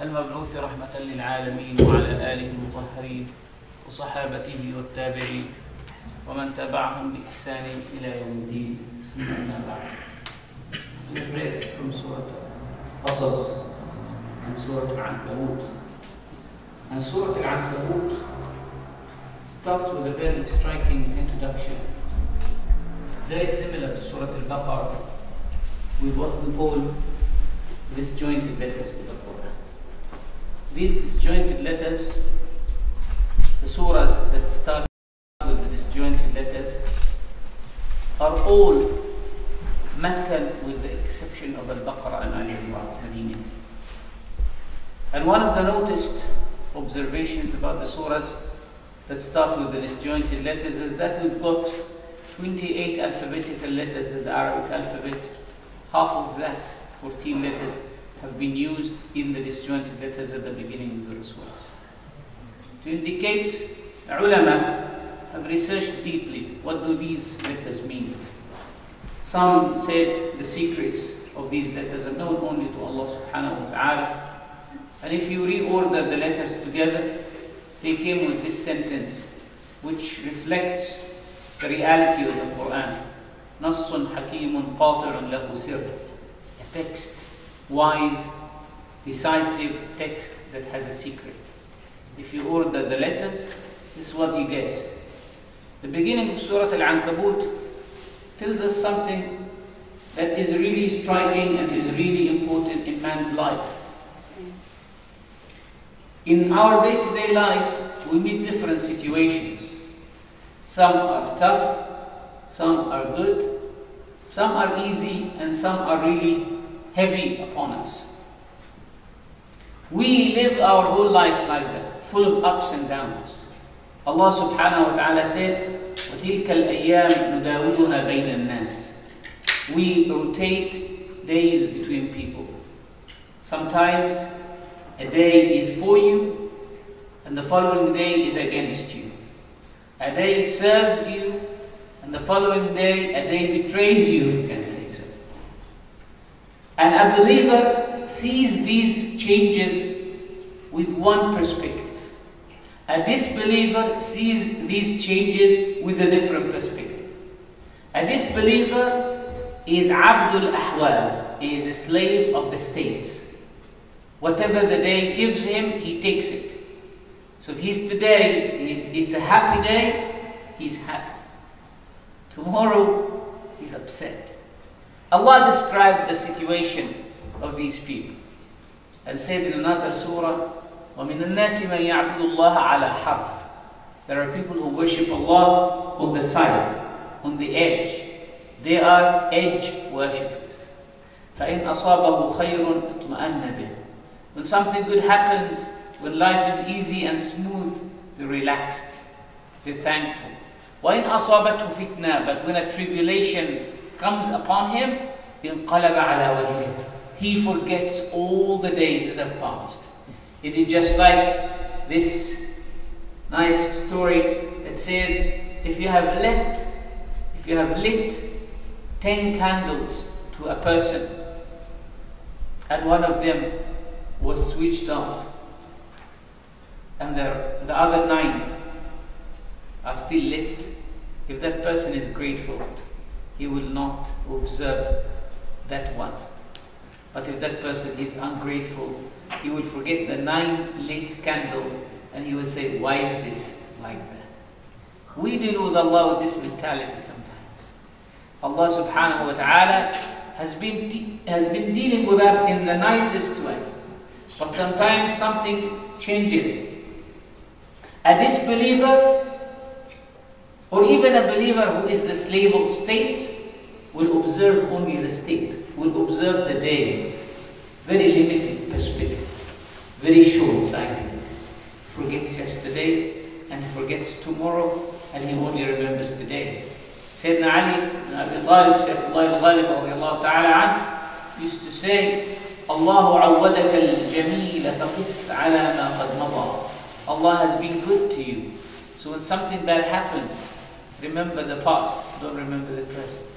المبعوث رحمة للعالمين وعلى آله المطهرين وصحابته والتابعين ومن تبعهم بإحسان إلى يوم الدين. أما بعد. We read from Surah Al-Qasas and Surah Al-Ankabut. And Surah Al-Ankabut starts with a very striking introduction, very similar to Surah Al-Baqarah, with what we call disjointed letters of the Quran. These disjointed letters, the surahs that start with the disjointed letters, are all Meccan with the exception of Al-Baqarah and Al-Imran, Medina. And one of the noticed observations about the surahs that start with the disjointed letters is that we've got 28 alphabetical letters in the Arabic alphabet. Half of that, 14 letters, have been used in the disjointed letters at the beginning of the surahs. To indicate, ulama have researched deeply what do these letters mean. Some said the secrets of these letters are known only to Allah subhanahu wa ta'ala. And if you reorder the letters together, they came with this sentence, which reflects the reality of the Quran. Nassun hakimun qati'un lahu sir. A text, wise, decisive text that has a secret. If you order the letters, this is what you get. The beginning of Surah Al-Ankabut tells us something that is really striking and is really important in man's life. In our day-to-day life, we meet different situations. Some are tough, some are good, some are easy, and some are really heavy upon us. We live our whole life like that, full of ups and downs. Allah subhanahu wa ta'ala said, وَتِلْكَ الْأَيَّامِ نُدَاوِلُهَا بَيْنَ النَّاسِ. We rotate days between people. Sometimes a day is for you, and the following day is against you. A day serves you, and the following day, a day betrays you, if you can say so. And a believer sees these changes with one perspective. A disbeliever sees these changes with a different perspective. A disbeliever is Abdul Ahwal, is a slave of the states. Whatever the day gives him, he takes it. So if he's today, it's a happy day, he's happy. Tomorrow, he's upset. Allah described the situation of these people and said in another surah, وَمِنَ النَّاسِ مَنْ يَعْبُدُ اللَّهَ عَلَى حَرْفٍ. There are people who worship Allah on the side, on the edge. They are edge worshippers. فَإِنْ أَصَابَهُ خَيْرٌ اطْمَأَنَّ بِهِ. When something good happens, when life is easy and smooth, they're relaxed, they're thankful. وَإِنْ أَصَابَتْهُ فِتْنَةٌ. But when a tribulation comes upon him, انقلب على وجهه. He forgets all the days that have passed. It is just like this nice story that says, if you have lit 10 candles to a person, and one of them was switched off, and the other 9 are still lit, if that person is grateful, he will not observe that one. But if that person is ungrateful, he will forget the 9 lit candles, and he will say, why is this like that? We deal with Allah with this mentality sometimes. Allah subhanahu wa ta'ala has been dealing with us in the nicest way. But sometimes something changes. A disbeliever, or even a believer who is the slave of states, will observe only the state, will observe the day. Very limited perspective, very short-sighted. He forgets yesterday, and he forgets tomorrow, and he only remembers today. Sayyidina Ali ibn Abi Talib, Sayyidullah al-Ghalib radiyallahu ta'ala anhu, used to say, Allahu awwadaka al-jameel faqis ala ma qad mada. Allah has been good to you. So when something bad happens, remember the past, don't remember the present.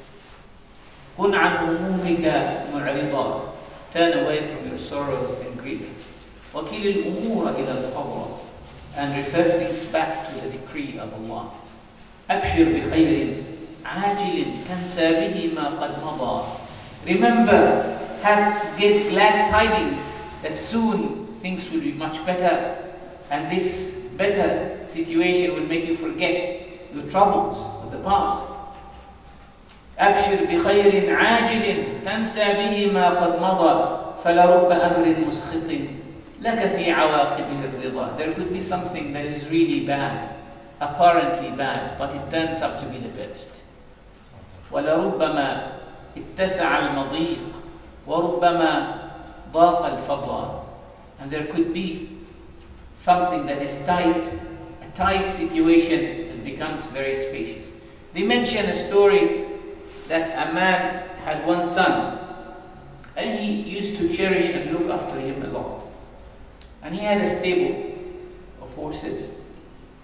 كن عن همومك معرضا. Turn away from your sorrows and grief. وَكِلِ الْأُمُورَ إِلَى الْقَضَى, and refer things back to the decree of Allah. أَبْشِرْ بِخَيْرٍ عَاجِلٍ تَنْسَى بِهِ مَا قَدْ مَضَى. Remember, get glad tidings that soon things will be much better, and this better situation will make you forget your troubles of the past. أبشر بخير عاجل تنسى به ما قد مضى فلرب أمر مسخط لك في عواقبه الرضا. There could be something that is really bad, apparently bad, but it turns up to be the best. ولربما اتسع المضيق وربما ضاق الفضاء. And there could be something that is tight, a tight situation that becomes very spacious. They mention a story that a man had one son, and he used to cherish and look after him a lot. And he had a stable of horses,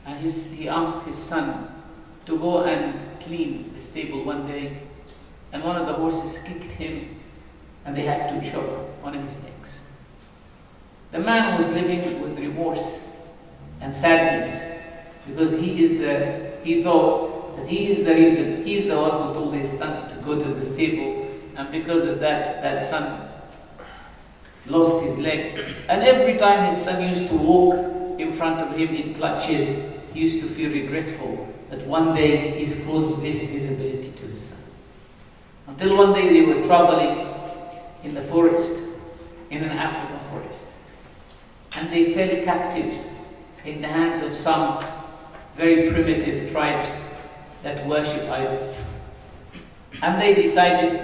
and he asked his son to go and clean the stable one day, and one of the horses kicked him, and they had to chop one of his legs. The man was living with remorse and sadness, because he thought that he is the reason, he is the one who told his son to go to the stable, and because of that, that son lost his leg. And every time his son used to walk in front of him in clutches, he used to feel regretful that one day he's caused this disability to his son. Until one day they were traveling in the forest, in an African forest, and they fell captive in the hands of some very primitive tribes that worship idols. And they decided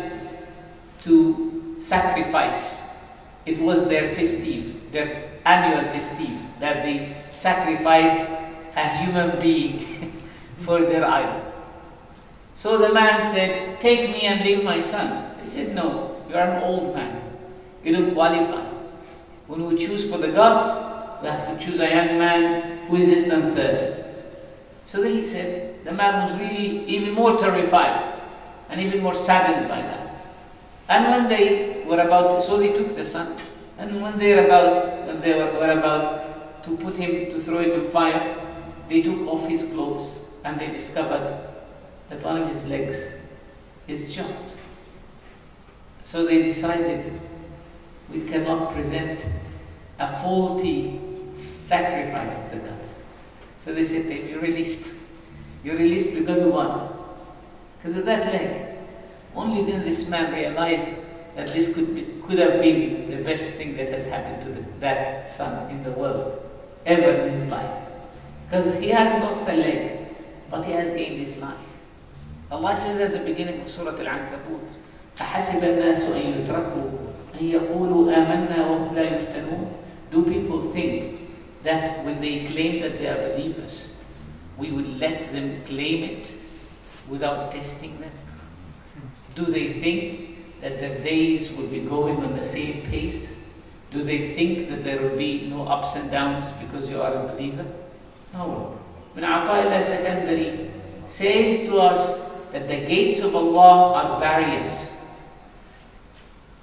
to sacrifice. It was their festive, their annual festive, that they sacrifice a human being for their idol. So the man said, "Take me and leave my son." He said, "No, you are an old man. You don't qualify. When we choose for the gods, we have to choose a young man who is less than 30. So then he said, the man was really even more terrified and even more saddened by that. And when they were about, so they took the son, and when they were about to put him, to throw him in fire, they took off his clothes, and they discovered that one of his legs is chopped. So they decided, we cannot present a faulty sacrifice to the gods. So they said to him, "You're released. You're released because of what? Because of that leg." Only then this man realized that this could have been the best thing that has happened to that son in the world, ever in his life. Because he has lost a leg, but he has gained his life. Allah says at the beginning of Surah Al-Ankabut, أَحَسِبَ النَّاسُ أَن يُتْرَكُوا أَن يَقُولُوا آمَنَّا وَهُمْ لَا يُفْتَنُونَ. Do people think that when they claim that they are believers, we will let them claim it without testing them? Do they think that their days will be going on the same pace? Do they think that there will be no ups and downs because you are a believer? No. Ibn Ata'illah Secondary says to us that the gates of Allah are various.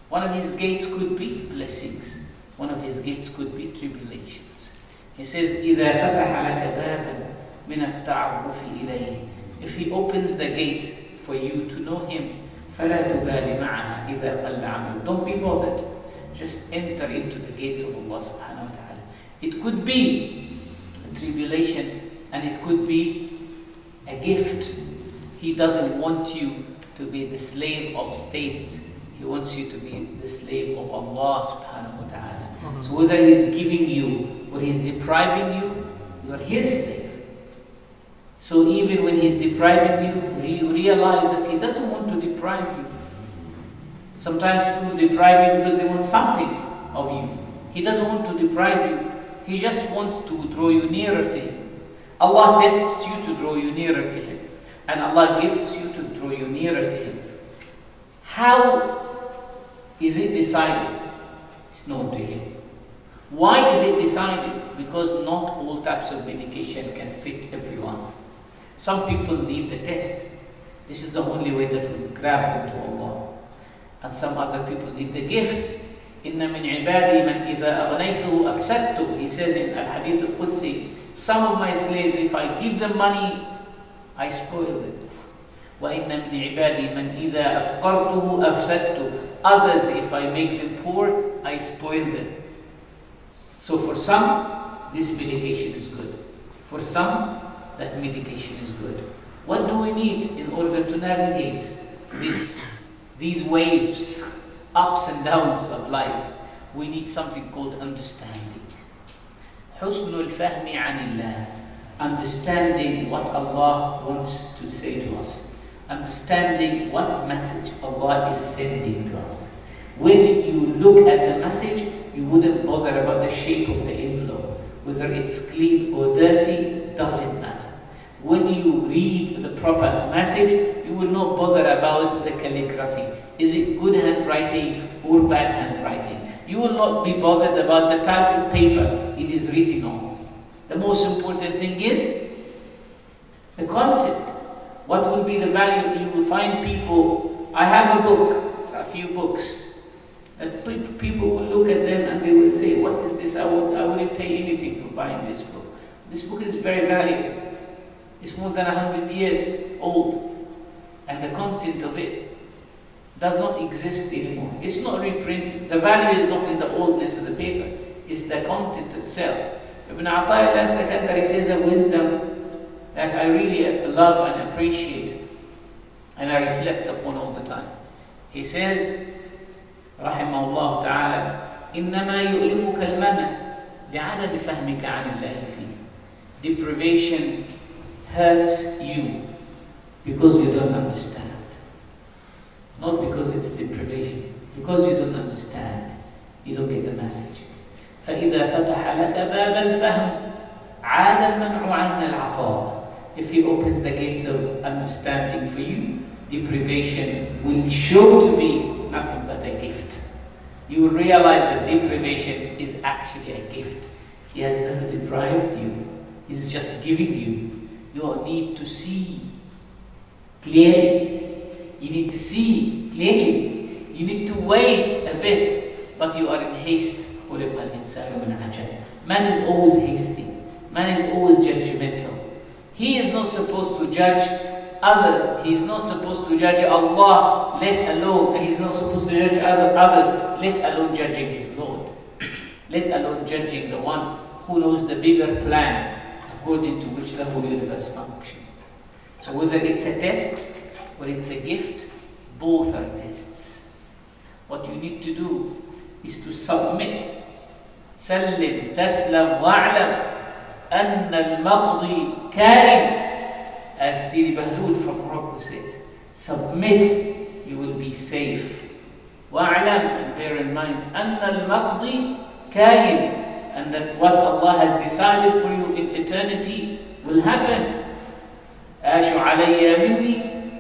One of his gates could be blessings. One of his gates could be tribulations. He says, إِذَا فَتَحَ لَكَ بَابًا مِنَ التَّعَرُّفِ إِلَيْهِ. If he opens the gate for you to know him, فَلَا تُبَالِ مَعَهَا إِذَا قَلَّ عَمَلُ. Don't be bothered. Just enter into the gates of Allah subhanahu wa ta'ala. It could be a tribulation, and it could be a gift. He doesn't want you to be the slave of states. He wants you to be the slave of Allah subhanahu wa ta'ala. So whether He's giving you or He's depriving you, you are His slave. So even when He's depriving you, you realize that He doesn't want to deprive you. Sometimes people deprive you because they want something of you. He doesn't want to deprive you. He just wants to draw you nearer to Him. Allah tests you to draw you nearer to Him. And Allah gifts you to draw you nearer to Him. How is it decided? It's known to Him. Why is it decided? Because not all types of medication can fit everyone. Some people need the test. This is the only way that will grab them to Allah. And some other people need the gift. إِنَّ مِنْ عِبَادِي مَنْ إِذَا أَغْنَيْتُهُ أَفْسَدْتُ. He says in Al-Hadith Al-Qudsi, some of my slaves, if I give them money, I spoil it. وَإِنَّ مِنْ عِبَادِي مَنْ إِذَا أَفْقَرْتُهُ أَفْسَدْتُ. Others, if I make them poor, I spoil them. So for some, this medication is good. For some, that medication is good. What do we need in order to navigate these waves, ups and downs of life? We need something called understanding. حُسْنُ الْفَهْمِ عَنِ اللَّهِ. Understanding what Allah wants to say to us. Understanding what message Allah is sending to us. When you look at the message, you wouldn't bother about the shape of the envelope. Whether it's clean or dirty, doesn't matter. When you read the proper message, you will not bother about the calligraphy. Is it good handwriting or bad handwriting? You will not be bothered about the type of paper it is written on. The most important thing is the content. What will be the value? You will find people, I have a book, a few books, and people will look at them and they will say, what is this? I wouldn't pay anything for buying this book. This book is very valuable. It's more than 100 years old, and the content of it does not exist anymore. It's not reprinted. The value is not in the oldness of the paper, it's the content itself. Ibn Ata'illah al-Sakandari says a wisdom that I really love and appreciate, and I reflect upon all the time. He says, Rahimahullah Ta'ala, إِنَّمَا يُؤْلِمُكَ الْمَنَى لِعَدَمِ فَهْمِكَ عَنِ اللَّهِ فِيهِ. Deprivation hurts you because you don't understand. Not because it's deprivation, because you don't understand. You don't get the message. فَإِذَا فَتَحَ لَكَ بَابَ الْفَهْمِ عَادَ الْمَنْعُ عَيْنَ الْعَطَاءِ. If He opens the gates of understanding for you, deprivation will show to be nothing but a gift. You will realize that deprivation is actually a gift. He has never deprived you. He's just giving you. You need to see clearly. You need to see clearly. You need to wait a bit, but you are in haste. Man is always hasty. Man is always judgmental. He is not supposed to judge others. He is not supposed to judge Allah, let alone. He's not supposed to judge others, let alone judging his Lord. Let alone judging the one who knows the bigger plan according to which the whole universe functions. So whether it's a test or it's a gift, both are tests. What you need to do is to submit. سلم تسلم واعلم أن المقضي كائن. As Sidi Bahlul from Morocco says, submit, you will be safe. واعلم, and bear in mind, أن المقضي كائن, and that what Allah has decided for you in eternity will happen. آش علي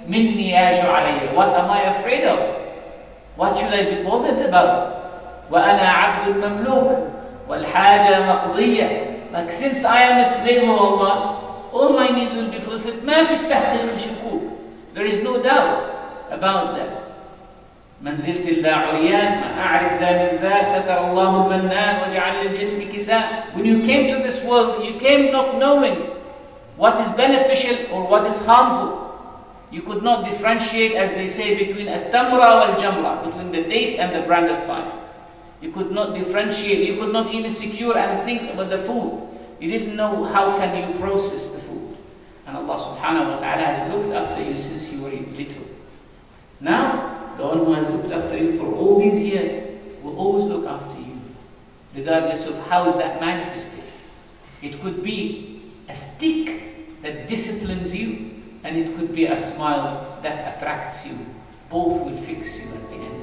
مني آش علي. What am I afraid of? What should I be bothered about? وأنا عبد المملوك والحاجة مقضية. Like, since I am a slave of Allah, all my needs will be fulfilled. ما في التحقيق شكوك. There is no doubt about that. منزلت الله عريان ما أعرف ذا من ذا ستر الله المنان وجعل للجسم كساء. When you came to this world, you came not knowing what is beneficial or what is harmful. You could not differentiate, as they say, between a tamra wal jamra, between the date and the brand of fire. You could not differentiate. You could not even secure and think about the food. You didn't know how can you process the food. And Allah subhanahu wa ta'ala has looked after you since you were little. Now, the one who has looked after you for all these years will always look after you, regardless of how is that manifested. It could be a stick that disciplines you, and it could be a smile that attracts you. Both will fix you at the end.